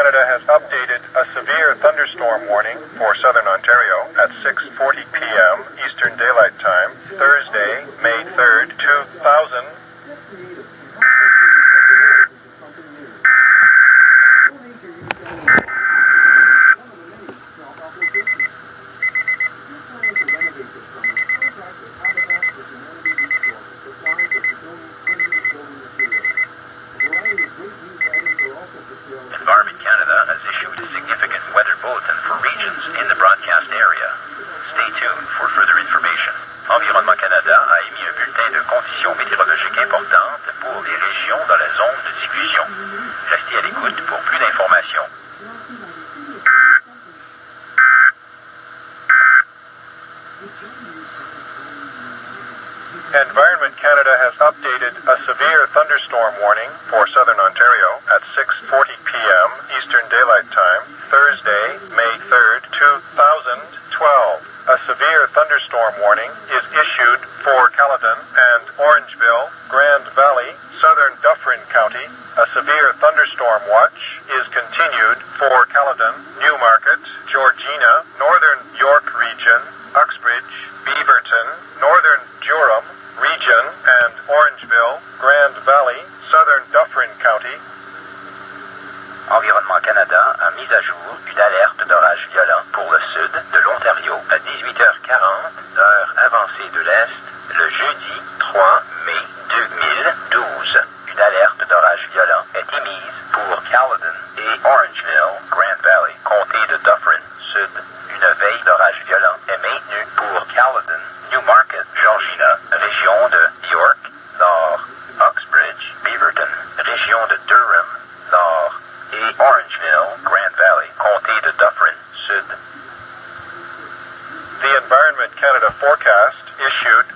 Canada has updated a severe thunderstorm warning for southern Ontario at 6:40 p.m. Eastern Daylight Time, Thursday, May 3rd, 2000. Environment Canada has issued a significant weather bulletin for regions in the broadcast area. Stay tuned for further information. Environnement Canada a émis un bulletin de conditions météorologiques importantes pour les régions dans la zone de diffusion. Restez à l'écoute pour plus d'informations. Environment Canada has updated a severe thunderstorm warning for southern Ontario at 6:40 p.m. Eastern Daylight Time, Thursday, May 3rd, 2012. A severe thunderstorm warning is issued for Caledon and Orangeville, Grand Valley, southern Dufferin County. A severe thunderstorm watch is continued for Caledon, Newmarket, Georgina, Northern York Region, Uxbridge, Beaverton, Northern Durham Region, and Orangeville, Grand Valley, southern Dufferin County. Environnement Canada a mis à jour une alerte d'orage violent pour le sud de l'Ontario à 18h40, heure avancée de l'Est, le jeudi 3 mai 2012. Une alerte d'orage violent est émise pour Caledon et Orangeville, Grand Valley, comté de Dufferin Sud. Une veille d'orage violent est maintenue pour Caledon, Newmarket, Georgina, région de York, Nord, Uxbridge, Beaverton, région de Durham, Nord, et Orangeville, Grand Valley, comté de Dufferin Sud. The Environment Canada forecast issued